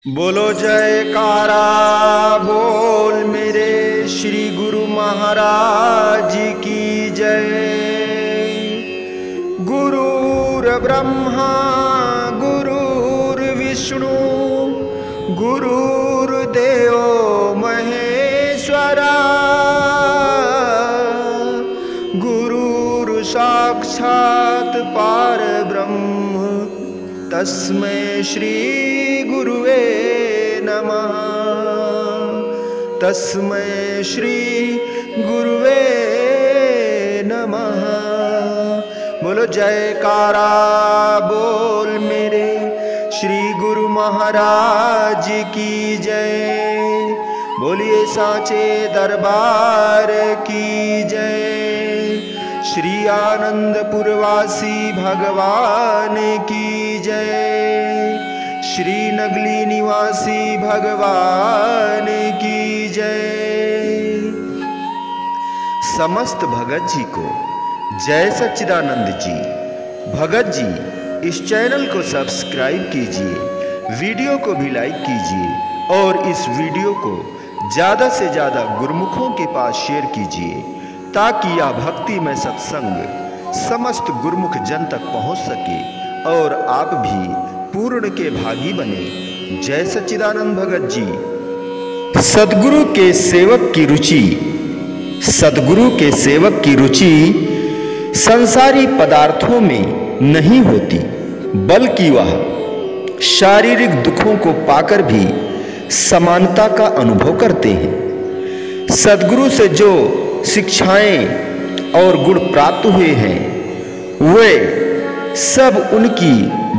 बोलो जयकारा बोल मेरे श्री गुरु महाराज की जय। गुरुर् ब्रह्मा गुरुर्विष्णु गुरुर्देवो महेश्वरा गुरुर् साक्षात् परब्रह्म तस्मै श्री गुरुवे नमः। तस्मै श्री गुरुवे नमः। बोलो जयकारा बोल मेरे श्री गुरु महाराज की जय। बोलिए साचे दरबार की जय। श्री आनंदपुरवासी भगवान की जय। श्री नगली निवासी भगवान की जय। समस्त भगत जी को जय सच्चिदानंद जी। भगत जी इस चैनल को सब्सक्राइब कीजिए, वीडियो को भी लाइक कीजिए और इस वीडियो को ज़्यादा से ज़्यादा गुरुमुखों के पास शेयर कीजिए ताकि यह भक्ति में सत्संग समस्त गुरुमुख जन तक पहुंच सके और आप भी पूर्ण के भागी बने। जय सच्चिदानंद भगत जी। सदगुरु के सेवक की रुचि, सदगुरु के सेवक की रुचि संसारी पदार्थों में नहीं होती, बल्कि वह शारीरिक दुखों को पाकर भी समानता का अनुभव करते हैं। सदगुरु से जो शिक्षाएं और गुण प्राप्त हुए हैं वे सब उनकी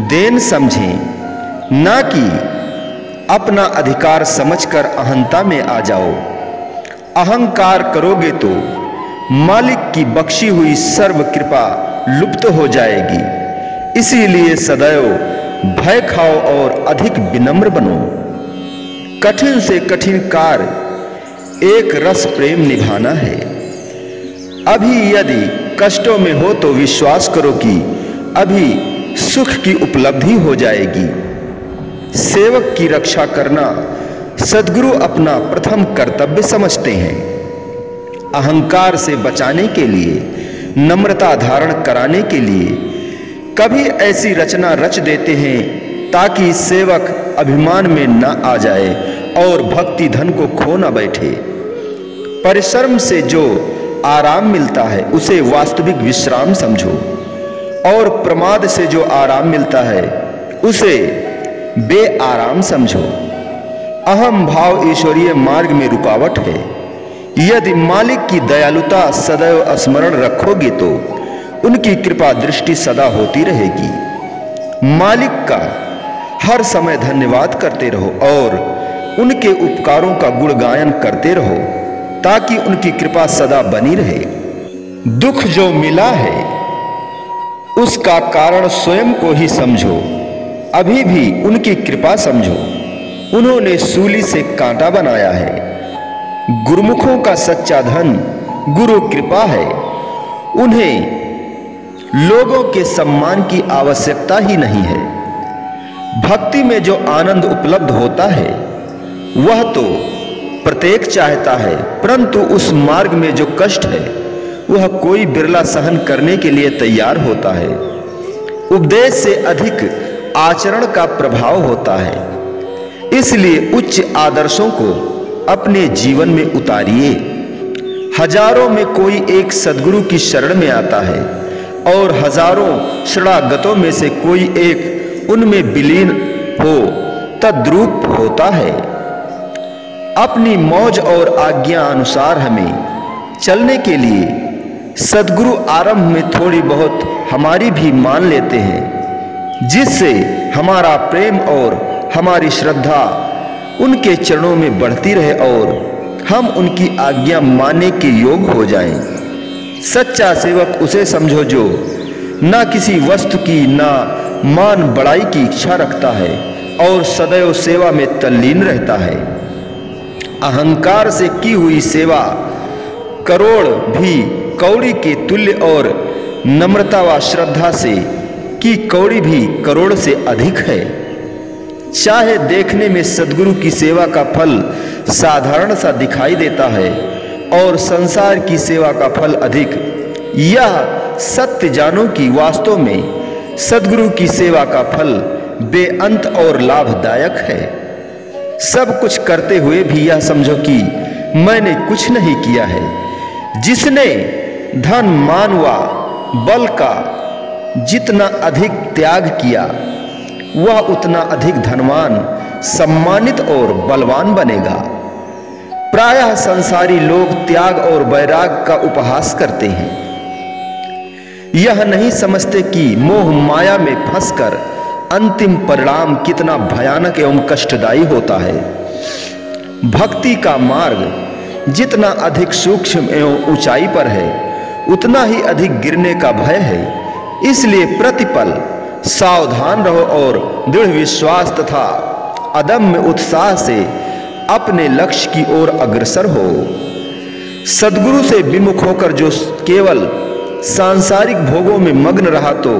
देन समझें, ना कि अपना अधिकार समझकर अहंता में आ जाओ। अहंकार करोगे तो मालिक की बख्शी हुई सर्व कृपा लुप्त हो जाएगी। इसीलिए सदैव भय खाओ और अधिक विनम्र बनो। कठिन से कठिन कार्य एक रस प्रेम निभाना है। अभी यदि कष्टों में हो तो विश्वास करो कि अभी सुख की उपलब्धि हो जाएगी। सेवक की रक्षा करना सद्गुरु अपना प्रथम कर्तव्य समझते हैं। अहंकार से बचाने के लिए, नम्रता धारण कराने के लिए कभी ऐसी रचना रच देते हैं ताकि सेवक अभिमान में न आ जाए और भक्ति धन को खो न बैठे। परिश्रम से जो आराम मिलता है उसे वास्तविक विश्राम समझो और प्रमाद से जो आराम मिलता है उसे बेआराम समझो। अहम भाव ईश्वरीय मार्ग में रुकावट है। यदि मालिक की दयालुता सदैव स्मरण रखोगे तो उनकी कृपा दृष्टि सदा होती रहेगी। मालिक का हर समय धन्यवाद करते रहो और उनके उपकारों का गुणगायन करते रहो ताकि उनकी कृपा सदा बनी रहे। दुख जो मिला है उसका कारण स्वयं को ही समझो। अभी भी उनकी कृपा समझो। उन्होंने सूली से कांटा बनाया है। गुरुमुखों का सच्चा धन गुरु कृपा है। उन्हें लोगों के सम्मान की आवश्यकता ही नहीं है। भक्ति में जो आनंद उपलब्ध होता है वह तो प्रत्येक चाहता है, परंतु उस मार्ग में जो कष्ट है वह कोई बिरला सहन करने के लिए तैयार होता है। उपदेश से अधिक आचरण का प्रभाव होता है। इसलिए उच्च आदर्शों को अपने जीवन में उतारिए। हजारों में कोई एक सद्गुरु की शरण में आता है और हजारों शरणागतों में से कोई एक उनमें विलीन हो तद्रूप होता है। अपनी मौज और आज्ञा अनुसार हमें चलने के लिए सद्गुरु आरंभ में थोड़ी बहुत हमारी भी मान लेते हैं, जिससे हमारा प्रेम और हमारी श्रद्धा उनके चरणों में बढ़ती रहे और हम उनकी आज्ञा मानने के योग हो जाएं। सच्चा सेवक उसे समझो जो ना किसी वस्तु की ना मान बढ़ाई की इच्छा रखता है और सदैव सेवा में तल्लीन रहता है। अहंकार से की हुई सेवा करोड़ भी कौड़ी के तुल्य और नम्रता व श्रद्धा से की कौड़ी भी करोड़ से अधिक है। चाहे देखने में सद्गुरु की सेवा का फल साधारण सा दिखाई देता है और संसार की सेवा का फल अधिक, यह सत्य जानो कि वास्तव में सद्गुरु की सेवा का फल बेअंत और लाभदायक है। सब कुछ करते हुए भी यह समझो कि मैंने कुछ नहीं किया है। जिसने धन मान व बल का जितना अधिक त्याग किया, वह उतना अधिक धनवान, सम्मानित और बलवान बनेगा। प्रायः संसारी लोग त्याग और वैराग का उपहास करते हैं। यह नहीं समझते कि मोह माया में फंसकर अंतिम परिणाम कितना भयानक एवं कष्टदायी होता है। भक्ति का मार्ग जितना अधिक सूक्ष्म एवं ऊंचाई पर है, उतना ही अधिक गिरने का भय है। इसलिए प्रतिपल सावधान रहो और दृढ़ विश्वास तथा अदम्य उत्साह से अपने लक्ष्य की ओर अग्रसर हो। सद्गुरु से विमुख होकर जो केवल सांसारिक भोगों में मग्न रहा, तो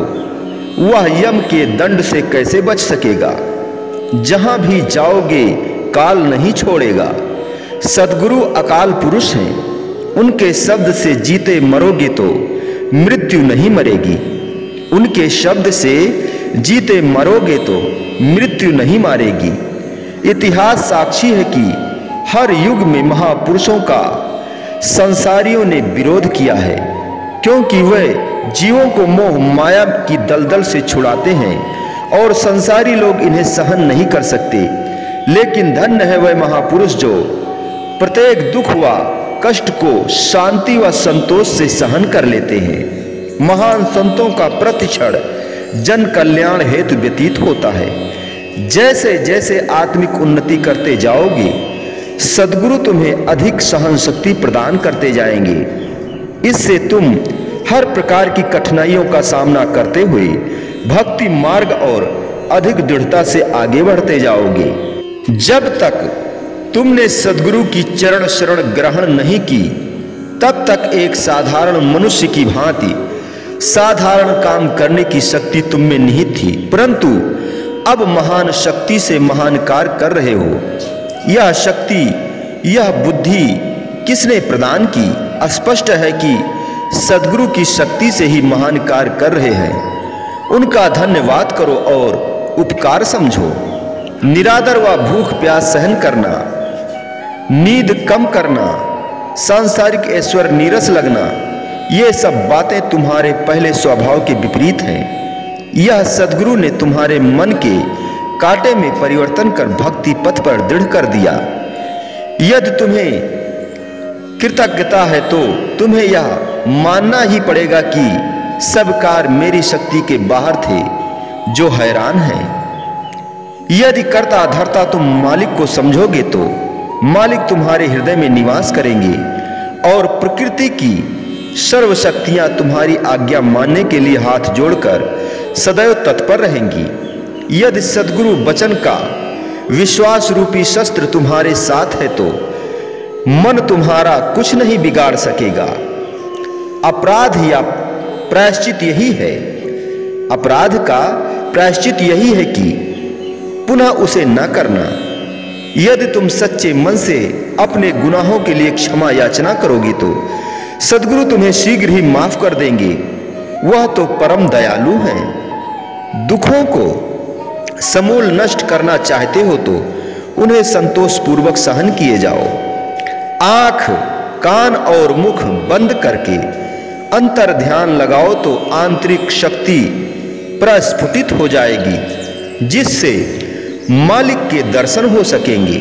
वह यम के दंड से कैसे बच सकेगा। जहां भी जाओगे काल नहीं छोड़ेगा। सद्गुरु अकाल पुरुष हैं, उनके शब्द से जीते मरोगे तो मृत्यु नहीं मरेगी। उनके शब्द से जीते मरोगे तो मृत्यु नहीं मारेगी। इतिहास साक्षी है कि हर युग में महापुरुषों का संसारियों ने विरोध किया है, क्योंकि वे जीवों को मोह माया की दलदल से छुड़ाते हैं और संसारी लोग इन्हें सहन नहीं कर सकते। लेकिन धन्य है वह महापुरुष जो प्रत्येक दुख व कष्ट को शांति व संतोष से सहन कर लेते हैं। महान संतों का प्रतिक्षण जन कल्याण हेतु व्यतीत होता है। जैसे जैसे आत्मिक उन्नति करते जाओगे, सद्गुरु तुम्हें अधिक सहन शक्ति प्रदान करते जाएंगे। इससे तुम हर प्रकार की कठिनाइयों का सामना करते हुए भक्ति मार्ग और अधिक दृढ़ता से आगे बढ़ते जाओगे। जब तक तुमने सद्गुरु की चरण शरण ग्रहण नहीं की, तब तक एक साधारण मनुष्य की भांति साधारण काम करने की शक्ति तुम में निहित थी, परंतु अब महान शक्ति से महान कार्य कर रहे हो। यह शक्ति, यह बुद्धि किसने प्रदान की? स्पष्ट है कि सद्गुरु की शक्ति से ही महान कार्य कर रहे हैं। उनका धन्यवाद करो और उपकार समझो। निरादर व भूख प्यास सहन करना, नींद कम करना, सांसारिक ऐश्वर्य नीरस लगना, ये सब बातें तुम्हारे पहले स्वभाव के विपरीत हैं। यह सद्गुरु ने तुम्हारे मन के कांटे में परिवर्तन कर भक्ति पथ पर दृढ़ कर दिया। यदि तुम्हें कृतज्ञता है तो तुम्हें यह मानना ही पड़ेगा कि सब कार्य मेरी शक्ति के बाहर थे जो हैरान है। यदि कर्ता धर्ता तुम मालिक को समझोगे तो मालिक तुम्हारे हृदय में निवास करेंगे और प्रकृति की सर्वशक्तियां तुम्हारी आज्ञा मानने के लिए हाथ जोड़कर सदैव तत्पर रहेंगी। यदि सद्गुरु वचन का विश्वास रूपी शस्त्र तुम्हारे साथ है तो मन तुम्हारा कुछ नहीं बिगाड़ सकेगा। अपराध या प्रायश्चित यही है, अपराध का प्रायश्चित यही है कि पुनः उसे न करना। यदि तुम सच्चे मन से अपने गुनाहों के लिए क्षमा याचना करोगे तो सद्गुरु तुम्हें शीघ्र ही माफ कर देंगे। वह तो परम दयालु हैं। दुखों को समूल नष्ट करना चाहते हो तो उन्हें संतोष पूर्वक सहन किए जाओ। आंख, कान और मुख बंद करके अंतर ध्यान लगाओ तो आंतरिक शक्ति प्रस्फुटित हो जाएगी, जिससे मालिक के दर्शन हो सकेंगे,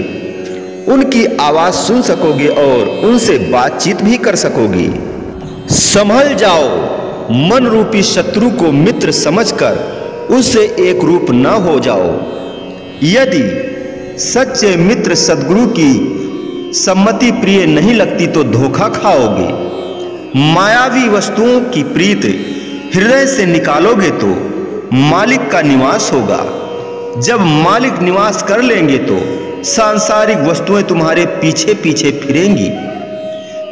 उनकी आवाज सुन सकोगे और उनसे बातचीत भी कर सकोगे। संभल जाओ, मन रूपी शत्रु को मित्र समझकर उससे एक रूप न हो जाओ। यदि सच्चे मित्र सद्गुरु की सम्मति प्रिय नहीं लगती तो धोखा खाओगे। मायावी वस्तुओं की प्रीत हृदय से निकालोगे तो मालिक का निवास होगा। जब मालिक निवास कर लेंगे तो सांसारिक वस्तुएं तुम्हारे पीछे पीछे फिरेंगी।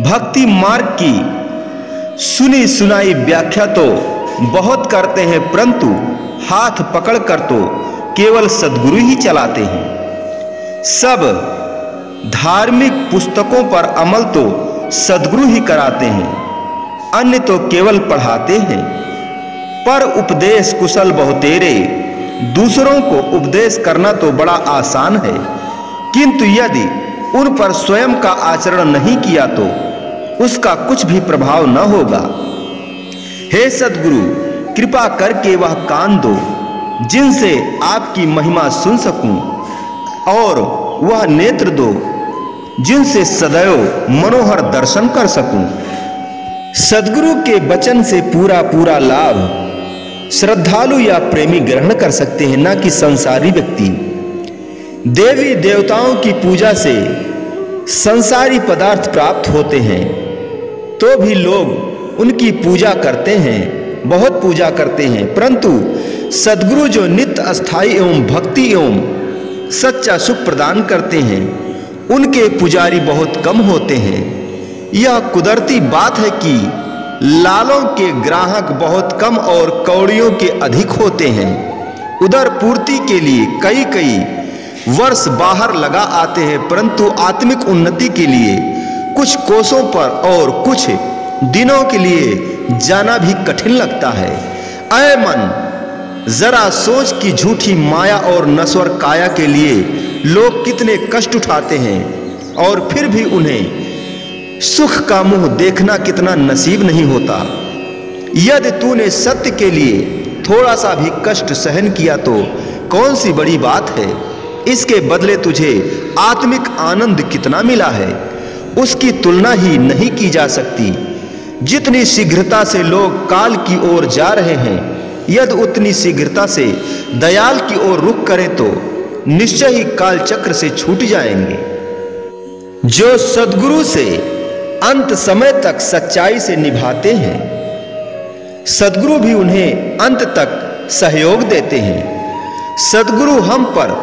भक्ति मार्ग की सुनी सुनाई व्याख्या तो बहुत करते हैं, परंतु हाथ पकड़कर तो केवल सद्गुरु ही चलाते हैं। सब धार्मिक पुस्तकों पर अमल तो सद्गुरु ही कराते हैं, अन्य तो केवल पढ़ाते हैं। पर उपदेश कुशल बहुतेरे, दूसरों को उपदेश करना तो बड़ा आसान है, किंतु यदि उन पर स्वयं का आचरण नहीं किया तो उसका कुछ भी प्रभाव न होगा। हे सद्गुरु, कृपा करके वह कान दो जिनसे आपकी महिमा सुन सकूं, और वह नेत्र दो जिनसे सदैव मनोहर दर्शन कर सकूं। सद्गुरु के वचन से पूरा पूरा लाभ श्रद्धालु या प्रेमी ग्रहण कर सकते हैं, न कि संसारी व्यक्ति। देवी देवताओं की पूजा से संसारी पदार्थ प्राप्त होते हैं, तो भी लोग उनकी पूजा करते हैं, बहुत पूजा करते हैं, परंतु सद्गुरु जो नित्य अस्थाई एवं भक्ति एवं सच्चा सुख प्रदान करते हैं, उनके पुजारी बहुत कम होते हैं। यह कुदरती बात है कि लालों के ग्राहक बहुत कम और कौड़ियों के अधिक होते हैं। उदर पूर्ति के लिए कई कई वर्ष बाहर लगा आते हैं, परंतु आत्मिक उन्नति के लिए कुछ कोसों पर और कुछ दिनों के लिए जाना भी कठिन लगता है। ऐ मन, जरा सोच कि झूठी माया और नश्वर काया के लिए लोग कितने कष्ट उठाते हैं, और फिर भी उन्हें सुख का मुंह देखना कितना नसीब नहीं होता। यदि तूने सत्य के लिए थोड़ा सा भी कष्ट सहन किया तो कौन सी बड़ी बात है। इसके बदले तुझे आत्मिक आनंद कितना मिला है, उसकी तुलना ही नहीं की जा सकती। जितनी शीघ्रता से लोग काल की ओर जा रहे हैं, यदि उतनी शीघ्रता से दयाल की ओर रुख करें तो निश्चय ही काल चक्र से छूट जाएंगे। जो सद्गुरु से अंत समय तक सच्चाई से निभाते हैं, सद्गुरु भी उन्हें अंत तक सहयोग देते हैं। सद्गुरु हम पर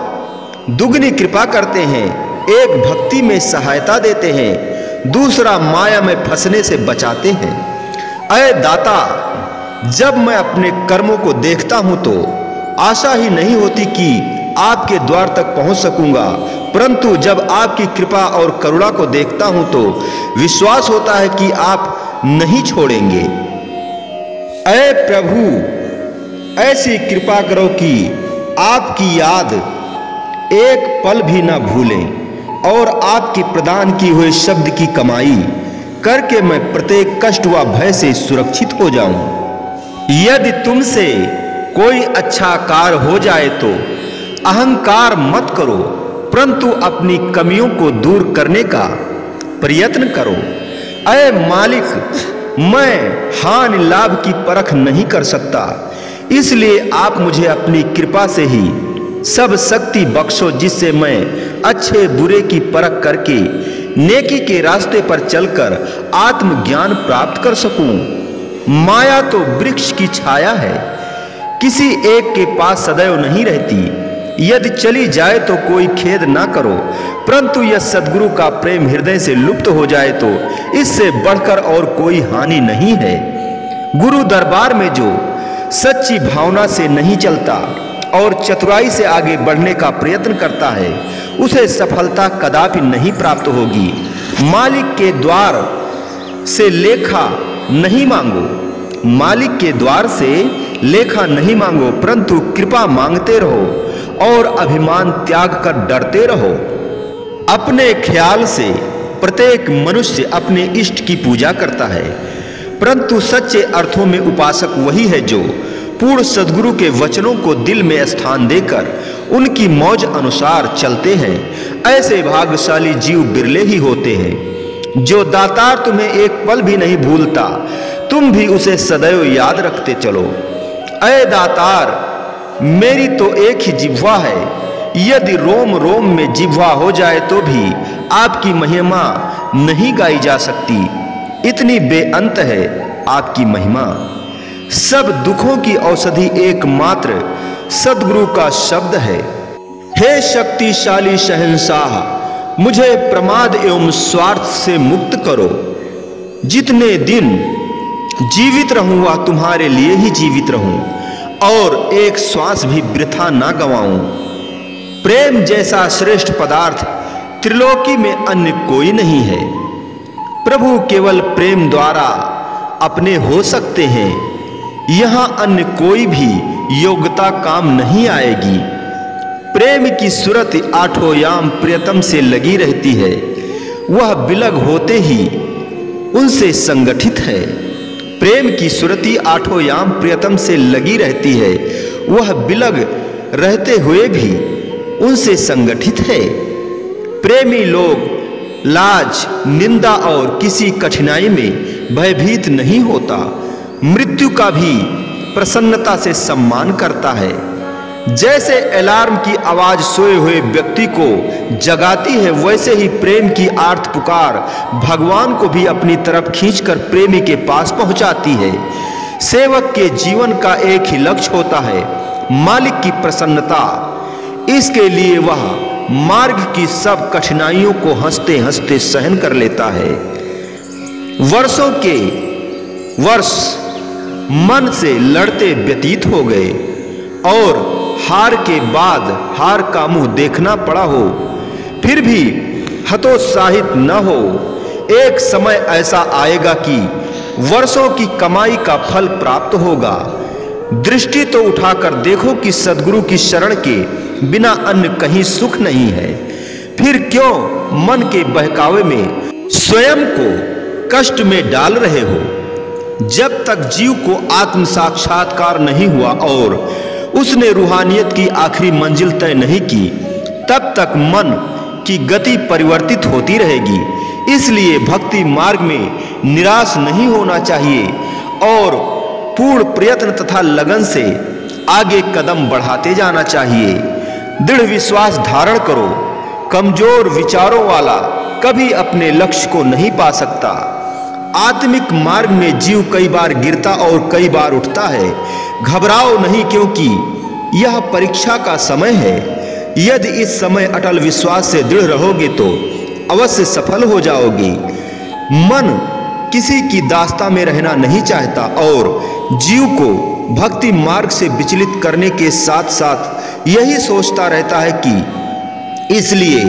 दुगनी कृपा करते हैं, एक भक्ति में सहायता देते हैं, दूसरा माया में फंसने से बचाते हैं। अय दाता, जब मैं अपने कर्मों को देखता हूं तो आशा ही नहीं होती कि आपके द्वार तक पहुंच सकूंगा, परंतु जब आपकी कृपा और करुणा को देखता हूं तो विश्वास होता है कि आप नहीं छोड़ेंगे। ऐ प्रभु, ऐसी कृपा करो कि आपकी याद एक पल भी ना भूलें, और आपकी प्रदान की हुए शब्द की कमाई करके मैं प्रत्येक कष्ट व भय से सुरक्षित हो जाऊं। यदि तुमसे कोई अच्छा कार्य हो जाए तो अहंकार मत करो, परंतु अपनी कमियों को दूर करने का प्रयत्न करो। ऐ मालिक, मैं हानि लाभ की परख नहीं कर सकता, इसलिए आप मुझे अपनी कृपा से ही सब शक्ति बख्शो, जिससे मैं अच्छे बुरे की परख करके नेकी के रास्ते पर चलकर आत्मज्ञान प्राप्त कर सकूं। माया तो वृक्ष की छाया है, किसी एक के पास सदैव नहीं रहती। यदि चली जाए तो कोई खेद ना करो, परंतु यह सद्गुरु का प्रेम हृदय से लुप्त हो जाए तो इससे बढ़कर और कोई हानि नहीं है। गुरु दरबार में जो सच्ची भावना से नहीं चलता और चतुराई से आगे बढ़ने का प्रयत्न करता है, उसे सफलता कदापि नहीं प्राप्त होगी। मालिक के द्वार से लेखा नहीं मांगो, मालिक के द्वार से लेखा नहीं मांगो, परंतु कृपा मांगते रहो और अभिमान त्याग कर डरते रहो। अपने ख्याल से प्रत्येक मनुष्य अपने इष्ट की पूजा करता है, परंतु सच्चे अर्थों में उपासक वही है जो पूर्ण सद्गुरु के वचनों को दिल में स्थान देकर उनकी मौज अनुसार चलते हैं। ऐसे भाग्यशाली जीव बिरले ही होते हैं। जो दातार तुम्हें एक पल भी नहीं भूलता, तुम भी उसे सदैव याद रखते चलो। ऐ दातार, मेरी तो एक ही जिह्वा है, यदि रोम रोम में जिह्वा हो जाए तो भी आपकी महिमा नहीं गाई जा सकती, इतनी बेअंत है आपकी महिमा। सब दुखों की औषधि एकमात्र सद्गुरु का शब्द है। हे शक्तिशाली शहंशाह, मुझे प्रमाद एवं स्वार्थ से मुक्त करो। जितने दिन जीवित रहूंगा तुम्हारे लिए ही जीवित रहूं। और एक श्वास भी वृथा ना गंवाऊं। प्रेम जैसा श्रेष्ठ पदार्थ त्रिलोकी में अन्य कोई नहीं है। प्रभु केवल प्रेम द्वारा अपने हो सकते हैं। यहां अन्य कोई भी योग्यता काम नहीं आएगी। प्रेम की सूरत आठों याम प्रियतम से लगी रहती है। वह बिलग होते ही उनसे संगठित है। प्रेम की सुरती आठों याम प्रियतम से लगी रहती है। वह बिलग रहते हुए भी उनसे संगठित है। प्रेमी लोग लाज, निंदा और किसी कठिनाई में भयभीत नहीं होता। मृत्यु का भी प्रसन्नता से सम्मान करता है। जैसे अलार्म की आवाज सोए हुए व्यक्ति को जगाती है, वैसे ही प्रेम की आर्त पुकार भगवान को भी अपनी तरफ खींचकर प्रेमी के पास पहुंचाती है। सेवक के जीवन का एक ही लक्ष्य होता है, मालिक की प्रसन्नता। इसके लिए वह मार्ग की सब कठिनाइयों को हंसते हंसते सहन कर लेता है। वर्षों के वर्ष मन से लड़ते व्यतीत हो गए और हार के बाद हार का मुंह देखना पड़ा हो, फिर भी हतोत्साहित न हो। एक समय ऐसा आएगा कि वर्षों की कमाई का फल प्राप्त होगा। दृष्टि तो उठाकर देखो कि सद्गुरु की शरण के बिना अन्य कहीं सुख नहीं है। फिर क्यों मन के बहकावे में स्वयं को कष्ट में डाल रहे हो? जब तक जीव को आत्म साक्षात्कार नहीं हुआ और उसने रूहानियत की आखिरी मंजिल तय नहीं की, तब तक मन की गति परिवर्तित होती रहेगी। इसलिए भक्ति मार्ग में निराश नहीं होना चाहिए और पूर्ण प्रयत्न तथा लगन से आगे कदम बढ़ाते जाना चाहिए। दृढ़ विश्वास धारण करो। कमजोर विचारों वाला कभी अपने लक्ष्य को नहीं पा सकता। आत्मिक मार्ग में जीव कई बार गिरता और कई बार उठता है। घबराओ नहीं, क्योंकि यह परीक्षा का समय है। यदि इस समय अटल विश्वास से दृढ़ रहोगे तो अवश्य सफल हो जाओगे। मन किसी की दास्ता में रहना नहीं चाहता और जीव को भक्ति मार्ग से विचलित करने के साथ साथ यही सोचता रहता है कि इसलिए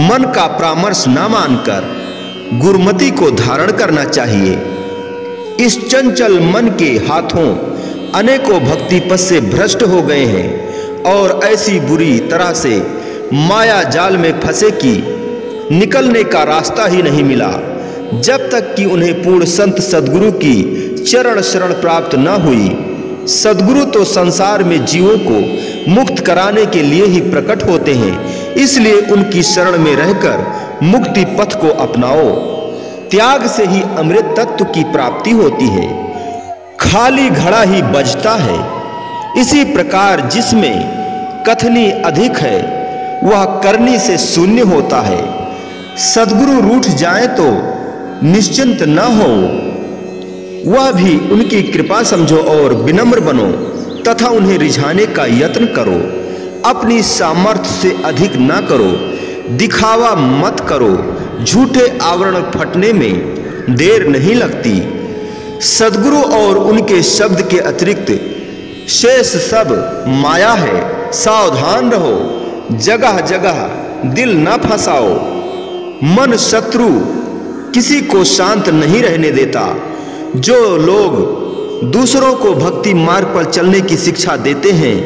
मन का परामर्श न मानकर गुरुमति को धारण करना चाहिए। इस चंचल मन के हाथों अनेकों भक्ति पथ से भ्रष्ट हो गए हैं और ऐसी बुरी तरह से माया जाल में फंसे कि निकलने का रास्ता ही नहीं मिला। जब तक कि उन्हें पूर्ण संत सद्गुरु की चरण शरण प्राप्त न हुई। सद्गुरु तो संसार में जीवों को मुक्त कराने के लिए ही प्रकट होते हैं। इसलिए उनकी शरण में रहकर मुक्ति पथ को अपनाओ। त्याग से ही अमृत तत्व की प्राप्ति होती है। खाली घड़ा ही बजता है। इसी प्रकार जिसमें कथनी अधिक है वह करनी से शून्य होता है। सद्गुरु रूठ जाए तो निश्चिंत न हो, वह भी उनकी कृपा समझो और विनम्र बनो तथा उन्हें रिझाने का यत्न करो। अपनी सामर्थ्य से अधिक ना करो। दिखावा मत करो। झूठे आवरण फटने में देर नहीं लगती। सद्गुरु और उनके शब्द के अतिरिक्त शेष सब माया है। सावधान रहो। जगह जगह दिल न फंसाओ। मन शत्रु किसी को शांत नहीं रहने देता। जो लोग दूसरों को भक्ति मार्ग पर चलने की शिक्षा देते हैं,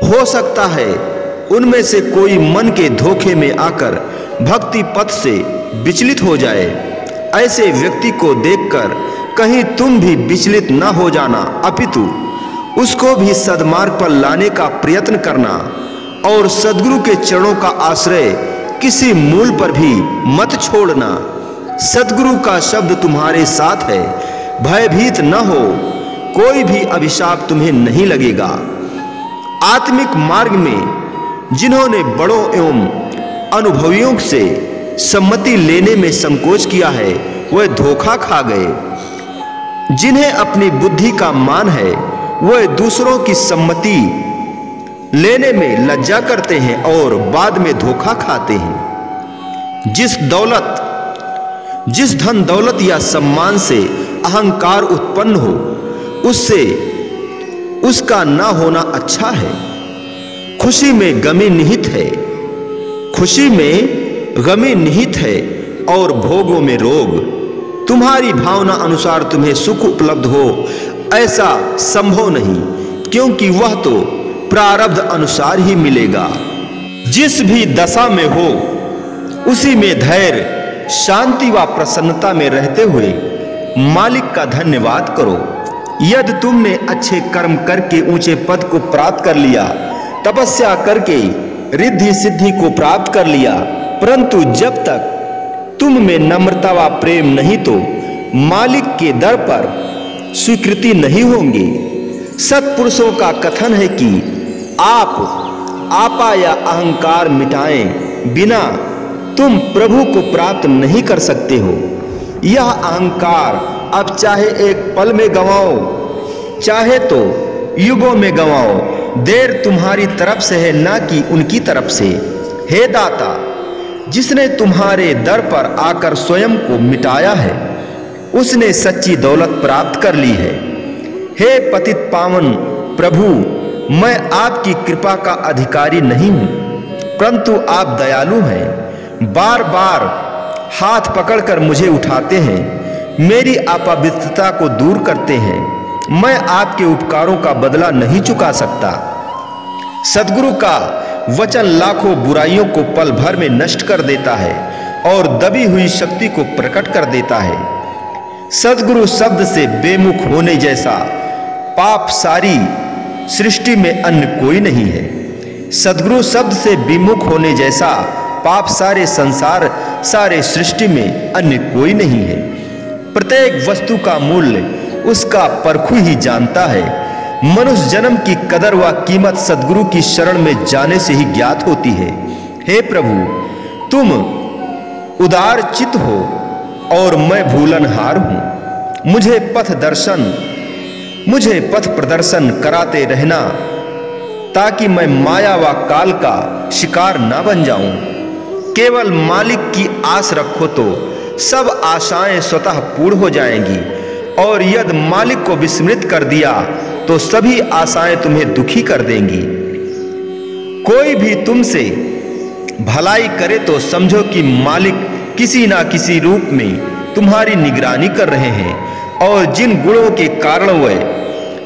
हो सकता है उनमें से कोई मन के धोखे में आकर भक्ति पथ से विचलित हो जाए। ऐसे व्यक्ति को देखकर कहीं तुम भी विचलित न हो जाना, अपितु उसको भी सद्मार्ग पर लाने का प्रयत्न करना और सद्गुरु के चरणों का आश्रय किसी मूल पर भी मत छोड़ना। सद्गुरु का शब्द तुम्हारे साथ है। भयभीत न हो। कोई भी अभिशाप तुम्हें नहीं लगेगा। आत्मिक मार्ग में जिन्होंने बड़ों एवं अनुभवियों से सम्मति लेने में संकोच किया है, वह धोखा खा गए। जिन्हें अपनी बुद्धि का मान है, वह दूसरों की सम्मति लेने में लज्जा करते हैं और बाद में धोखा खाते हैं। जिस धन दौलत या सम्मान से अहंकार उत्पन्न हो, उससे उसका ना होना अच्छा है। खुशी में गमी निहित है, खुशी में गमी निहित है और भोगों में रोग। तुम्हारी भावना अनुसार तुम्हें सुख उपलब्ध हो ऐसा संभव नहीं, क्योंकि वह तो प्रारब्ध अनुसार ही मिलेगा। जिस भी दशा में हो उसी में धैर्य, शांति व प्रसन्नता में रहते हुए मालिक का धन्यवाद करो। यदि तुमने अच्छे कर्म करके ऊंचे पद को प्राप्त कर लिया, तपस्या करके रिद्धि सिद्धि को प्राप्त कर लिया, परंतु जब तक तुम में नम्रता व प्रेम नहीं तो मालिक के दर पर स्वीकृति नहीं होंगी। सत्पुरुषों का कथन है कि आप आपा या अहंकार मिटाएं बिना तुम प्रभु को प्राप्त नहीं कर सकते हो। यह अहंकार अब चाहे एक पल में गंवाओ, चाहे तो युगों में गंवाओ, देर तुम्हारी तरफ से है ना कि उनकी तरफ से। हे दाता, जिसने तुम्हारे दर पर आकर स्वयं को मिटाया है उसने सच्ची दौलत प्राप्त कर ली है। हे पतित पावन प्रभु, मैं आपकी कृपा का अधिकारी नहीं हूं, परंतु आप दयालु हैं। बार बार हाथ पकड़कर मुझे उठाते हैं, मेरी अपवित्रता को दूर करते हैं। मैं आपके उपकारों का बदला नहीं चुका सकता। सद्गुरु का वचन लाखों बुराइयों को पल भर में नष्ट कर देता है और दबी हुई शक्ति को प्रकट कर देता है। सद्गुरु शब्द से बेमुख होने जैसा पाप सारी सृष्टि में अन्य कोई नहीं है। सद्गुरु शब्द से विमुख होने जैसा पाप सारे संसार सारे सृष्टि में अन्य कोई नहीं है। प्रत्येक वस्तु का मूल्य उसका परखु ही जानता है। मनुष्य जन्म की कदर व कीमत सद्गुरु की शरण में जाने से ही ज्ञात होती है। हे प्रभु, तुम उदार चित्त हो और मैं भूलनहार हूं। मुझे पथ प्रदर्शन कराते रहना, ताकि मैं माया व काल का शिकार ना बन जाऊं। केवल मालिक की आस रखो तो सब आशाएं स्वतः पूर्ण हो जाएंगी, और यदि मालिक को विस्मृत कर दिया तो सभी आशाएं तुम्हें दुखी कर देंगी। कोई भी तुमसे भलाई करे तो समझो कि मालिक किसी ना किसी रूप में तुम्हारी निगरानी कर रहे हैं, और जिन गुणों के कारण वह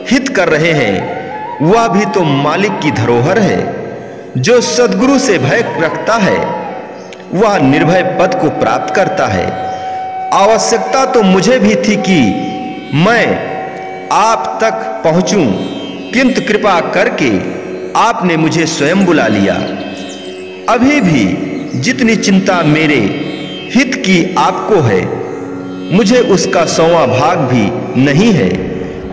हित कर रहे हैं वह भी तो मालिक की धरोहर है। जो सद्गुरु से भय रखता है वह निर्भय पद को प्राप्त करता है। आवश्यकता तो मुझे भी थी कि मैं आप तक पहुंचूं, किंतु कृपा करके आपने मुझे स्वयं बुला लिया। अभी भी जितनी चिंता मेरे हित की आपको है, मुझे उसका 100वां भाग भी नहीं है।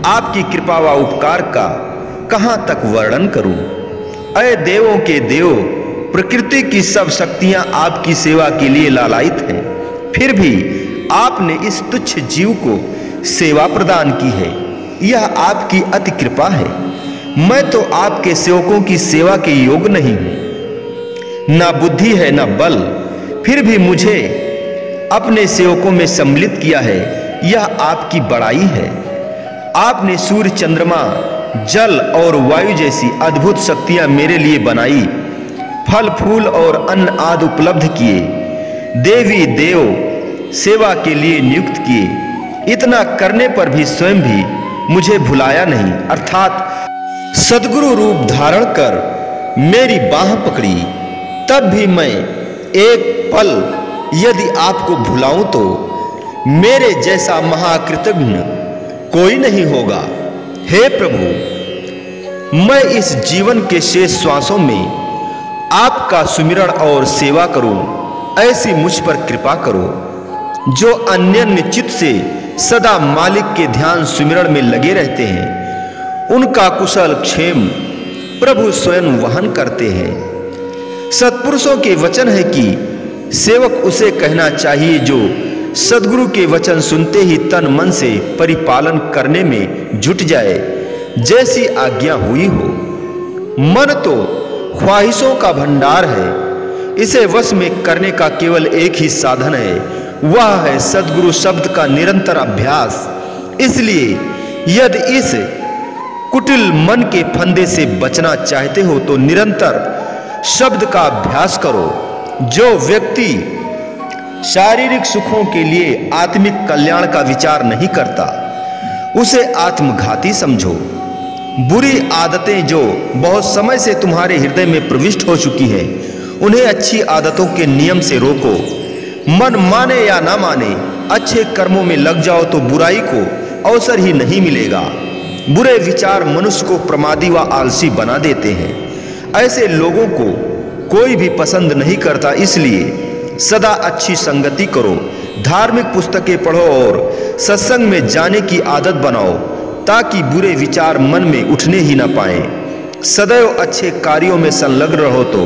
आपकी कृपा व उपकार का कहां तक वर्णन करूं। अय देवों के देव, प्रकृति की सब शक्तियां आपकी सेवा के लिए लालायित हैं, फिर भी आपने इस तुच्छ जीव को सेवा प्रदान की है। यह आपकी अति कृपा है। मैं तो आपके सेवकों की सेवा के योग्य नहीं हूं, ना बुद्धि है ना बल, फिर भी मुझे अपने सेवकों में सम्मिलित किया है। यह आपकी बड़ाई है। आपने सूर्य, चंद्रमा, जल और वायु जैसी अद्भुत शक्तियां मेरे लिए बनाई, फल फूल और अन्न आदि उपलब्ध किए, देवी देव सेवा के लिए नियुक्त किए। इतना करने पर भी स्वयं भी मुझे भुलाया नहीं, अर्थात सद्गुरु रूप धारण कर मेरी बाह पकड़ी। तब भी मैं एक पल यदि आपको भुलाऊं तो मेरे जैसा महाकृतज्ञ कोई नहीं होगा। हे प्रभु, मैं इस जीवन के शेष श्वासों में आपका सुमिरण और सेवा करूं, ऐसी मुझ पर कृपा करो। जो अन्य चित्त से सदा मालिक के ध्यान सुमिरण में लगे रहते हैं, उनका कुशल क्षेम प्रभु स्वयं वहन करते हैं। सत्पुरुषों के वचन है कि सेवक उसे कहना चाहिए जो सद्गुरु के वचन सुनते ही तन मन से परिपालन करने में जुट जाए, जैसी आज्ञा हुई हो। मन तो ख्वाहिशों का भंडार है, इसे वश में करने का केवल एक ही साधन है, वह है सद्गुरु शब्द का निरंतर अभ्यास। इसलिए यदि इस कुटिल मन के फंदे से बचना चाहते हो तो निरंतर शब्द का अभ्यास करो। जो व्यक्ति शारीरिक सुखों के लिए आत्मिक कल्याण का विचार नहीं करता, उसे आत्मघाती समझो। बुरी आदतें जो बहुत समय से तुम्हारे हृदय में प्रविष्ट हो चुकी हैं, उन्हें अच्छी आदतों के नियम से रोको। मन माने या ना माने, अच्छे कर्मों में लग जाओ तो बुराई को अवसर ही नहीं मिलेगा। बुरे विचार मनुष्य को प्रमादी व आलसी बना देते हैं। ऐसे लोगों को कोई भी पसंद नहीं करता, इसलिए सदा अच्छी संगति करो, धार्मिक पुस्तकें पढ़ो और सत्संग में जाने की आदत बनाओ, ताकि बुरे विचार मन में उठने ही न पाएं। सदैव अच्छे कार्यों में संलग्न रहो तो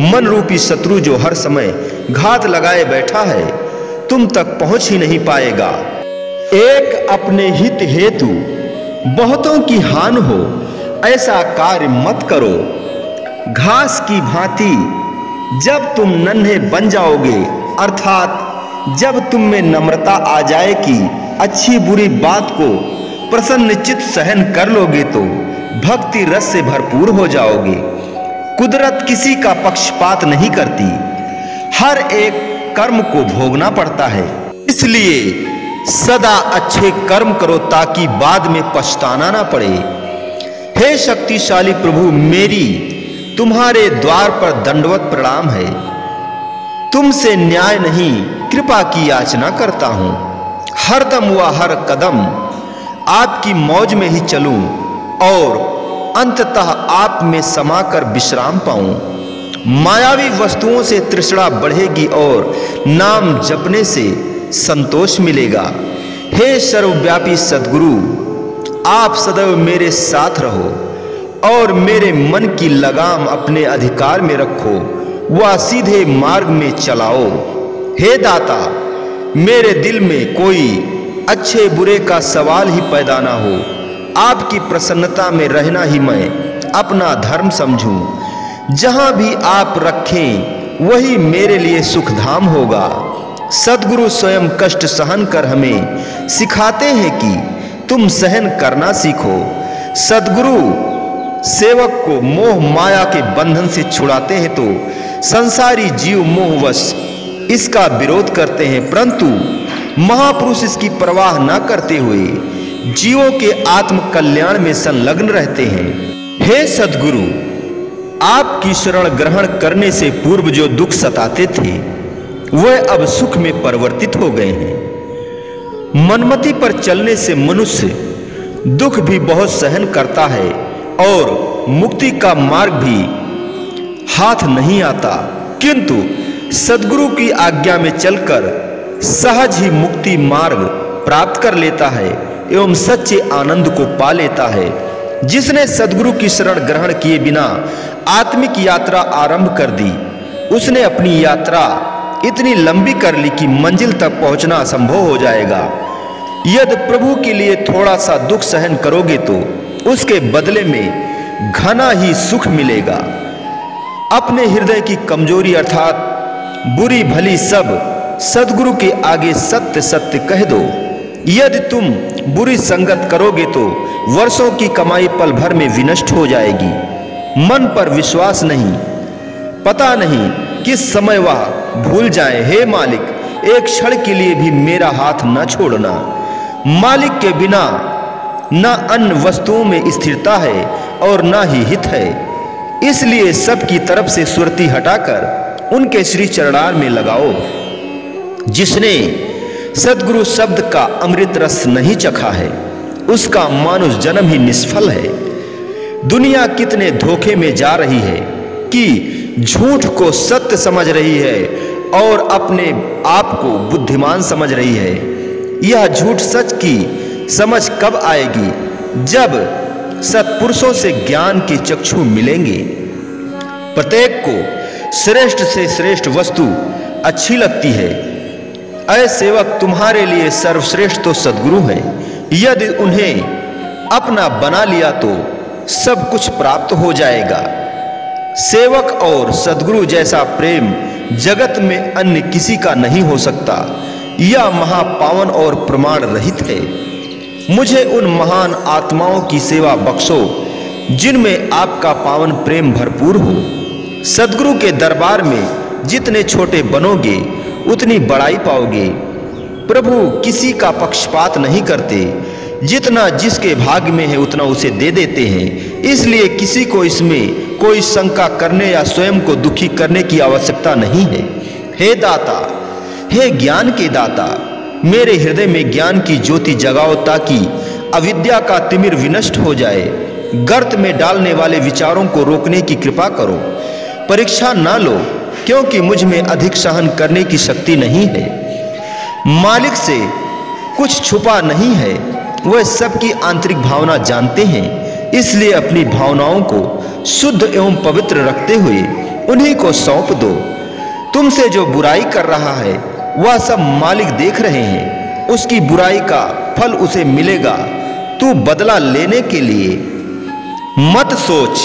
मन रूपी शत्रु जो हर समय घात लगाए बैठा है, तुम तक पहुंच ही नहीं पाएगा। एक अपने हित हेतु बहुतों की हान हो, ऐसा कार्य मत करो। घास की भांति जब तुम नन्हे बन जाओगे, अर्थात जब तुम में नम्रता आ जाए कि अच्छी बुरी बात को प्रसन्नचित सहन कर लोगे, तो भक्ति रस से भरपूर हो जाओगे। कुदरत किसी का पक्षपात नहीं करती, हर एक कर्म को भोगना पड़ता है। इसलिए सदा अच्छे कर्म करो ताकि बाद में पछताना ना पड़े। हे शक्तिशाली प्रभु, मेरी तुम्हारे द्वार पर दंडवत प्रणाम है। तुमसे न्याय नहीं, कृपा की याचना करता हूं। हरदम व हर कदम आपकी मौज में ही चलूं और अंततः आप में समाकर विश्राम पाऊं। मायावी वस्तुओं से तृष्णा बढ़ेगी और नाम जपने से संतोष मिलेगा। हे सर्वव्यापी सद्गुरु, आप सदैव मेरे साथ रहो और मेरे मन की लगाम अपने अधिकार में रखो व सीधे मार्ग में चलाओ। हे दाता, मेरे दिल में कोई अच्छे बुरे का सवाल ही पैदा ना हो। आपकी प्रसन्नता में रहना ही मैं अपना धर्म समझूं। जहां भी आप रखें वही मेरे लिए सुखधाम होगा। सद्गुरु स्वयं कष्ट सहन कर हमें सिखाते हैं कि तुम सहन करना सीखो। सद्गुरु सेवक को मोह माया के बंधन से छुड़ाते हैं तो संसारी जीव मोहवश इसका विरोध करते हैं, परंतु महापुरुष इसकी परवाह न करते हुए जीवों के आत्म कल्याण में संलग्न रहते हैं। हे सद्गुरु, आपकी शरण ग्रहण करने से पूर्व जो दुख सताते थे वह अब सुख में परिवर्तित हो गए हैं। मनमति पर चलने से मनुष्य दुख भी बहुत सहन करता है और मुक्ति का मार्ग भी हाथ नहीं आता, किंतु सद्गुरु की आज्ञा में चलकर सहज ही मुक्ति मार्ग प्राप्त कर लेता है एवं सच्चे आनंद को पा लेता है। जिसने सद्गुरु की शरण ग्रहण किए बिना आत्मिक यात्रा आरंभ कर दी, उसने अपनी यात्रा इतनी लंबी कर ली कि मंजिल तक पहुंचना असंभव हो जाएगा। यदि प्रभु के लिए थोड़ा सा दुख सहन करोगे तो उसके बदले में घना ही सुख मिलेगा। अपने हृदय की कमजोरी अर्थात बुरी भली सब सद्गुरु के आगे सत्य सत्य कह दो। यदि तुम बुरी संगत करोगे तो वर्षों की कमाई पल भर में विनष्ट हो जाएगी। मन पर विश्वास नहीं, पता नहीं किस समय वह भूल जाए। हे मालिक, एक क्षण के लिए भी मेरा हाथ न छोड़ना। मालिक के बिना न अन्य वस्तुओं में स्थिरता है और न ही हित है, इसलिए सबकी तरफ से सुरती हटाकर उनके श्री चरणार में लगाओ। जिसने सद्गुरु शब्द का अमृत रस नहीं चखा है, उसका मानुष जन्म ही निष्फल है। दुनिया कितने धोखे में जा रही है कि झूठ को सत्य समझ रही है और अपने आप को बुद्धिमान समझ रही है। यह झूठ सच की समझ कब आएगी? जब सत्पुरुषों से ज्ञान के चक्षु मिलेंगे। प्रत्येक को श्रेष्ठ से श्रेष्ठ वस्तु अच्छी लगती है। अय सेवक, तुम्हारे लिए सर्वश्रेष्ठ तो सद्गुरु हैं। यदि उन्हें अपना बना लिया तो सब कुछ प्राप्त हो जाएगा। सेवक और सद्गुरु जैसा प्रेम जगत में अन्य किसी का नहीं हो सकता। यह महापावन और प्रमाण रहित है। मुझे उन महान आत्माओं की सेवा बख्शो जिनमें आपका पावन प्रेम भरपूर हो। सद्गुरु के दरबार में जितने छोटे बनोगे उतनी बड़ाई पाओगे। प्रभु किसी का पक्षपात नहीं करते, जितना जिसके भाग्य में है उतना उसे दे देते हैं, इसलिए किसी को इसमें कोई शंका करने या स्वयं को दुखी करने की आवश्यकता नहीं है। हे दाता, हे ज्ञान के दाता, मेरे हृदय में ज्ञान की ज्योति जगाओ ताकि अविद्या का तिमिर विनष्ट हो जाए। गर्त में डालने वाले विचारों को रोकने की कृपा करो। परीक्षा ना लो, क्योंकि मुझ में अधिक सहन करने की शक्ति नहीं है। मालिक से कुछ छुपा नहीं है, वह सबकी आंतरिक भावना जानते हैं, इसलिए अपनी भावनाओं को शुद्ध एवं पवित्र रखते हुए उन्हीं को सौंप दो। तुमसे जो बुराई कर रहा है वह सब मालिक देख रहे हैं, उसकी बुराई का फल उसे मिलेगा। तू बदला लेने के लिए मत सोच,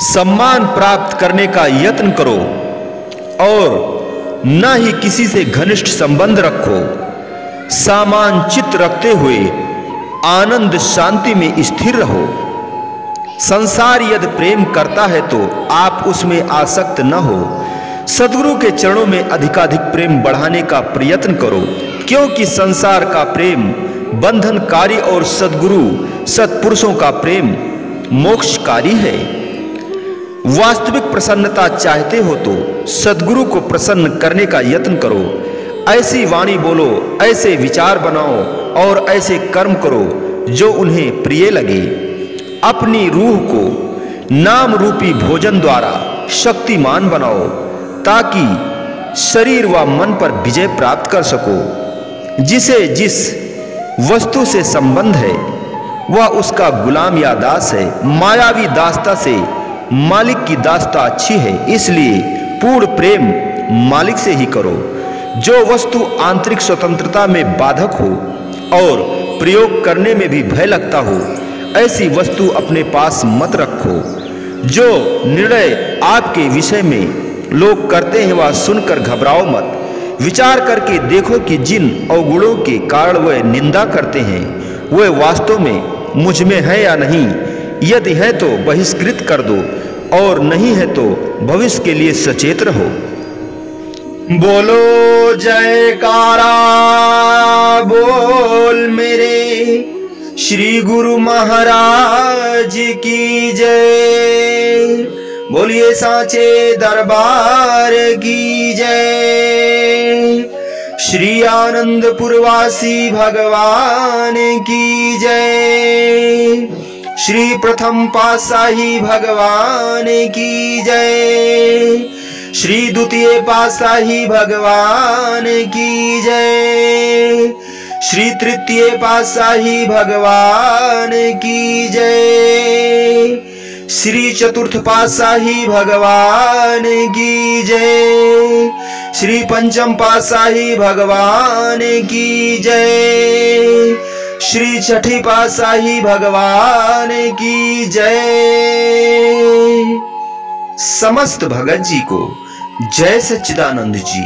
सम्मान प्राप्त करने का यत्न करो और न ही किसी से घनिष्ठ संबंध रखो। सामान चित्त रखते हुए आनंद शांति में स्थिर रहो। संसार यदि प्रेम करता है तो आप उसमें आसक्त न हो। सद्गुरु के चरणों में अधिकाधिक प्रेम बढ़ाने का प्रयत्न करो, क्योंकि संसार का प्रेम बंधनकारी और सद्गुरु सत्पुरुषों का प्रेम मोक्षकारी है। वास्तविक प्रसन्नता चाहते हो तो सद्गुरु को प्रसन्न करने का यत्न करो। ऐसी वाणी बोलो, ऐसे विचार बनाओ और ऐसे कर्म करो जो उन्हें प्रिय लगे। अपनी रूह को नाम रूपी भोजन द्वारा शक्तिमान बनाओ ताकि शरीर व मन पर विजय प्राप्त कर सको। जिसे जिस वस्तु से संबंध है वह उसका गुलाम या दास है। मायावी दासता से मालिक की दासता अच्छी है, इसलिए पूर्ण प्रेम मालिक से ही करो। जो वस्तु आंतरिक स्वतंत्रता में बाधक हो और प्रयोग करने में भी भय लगता हो, ऐसी वस्तु अपने पास मत रखो। जो निर्णय आपके विषय में लोग करते हैं वह सुनकर घबराओ मत। विचार करके देखो कि जिन अवगुणों के कारण वह निंदा करते हैं वह वास्तव में मुझ में है या नहीं। यदि है तो बहिष्कृत कर दो और नहीं है तो भविष्य के लिए सचेत रहो। बोलो जयकारा बोल मेरे श्री गुरु महाराज की जय। बोलिए साचे दरबार की जय। श्री आनंदपुरवासी भगवान की जय। श्री प्रथम पातशाही भगवान की जय। श्री द्वितीय पातशाही भगवान की जय। श्री तृतीय पातशाही भगवान की जय। श्री चतुर्थ पातशाही भगवान की जय। श्री पंचम पातशाही भगवान की जय। श्री छठी पातशाही भगवान की जय। समस्त भगत जी को जय सच्चिदानंद जी।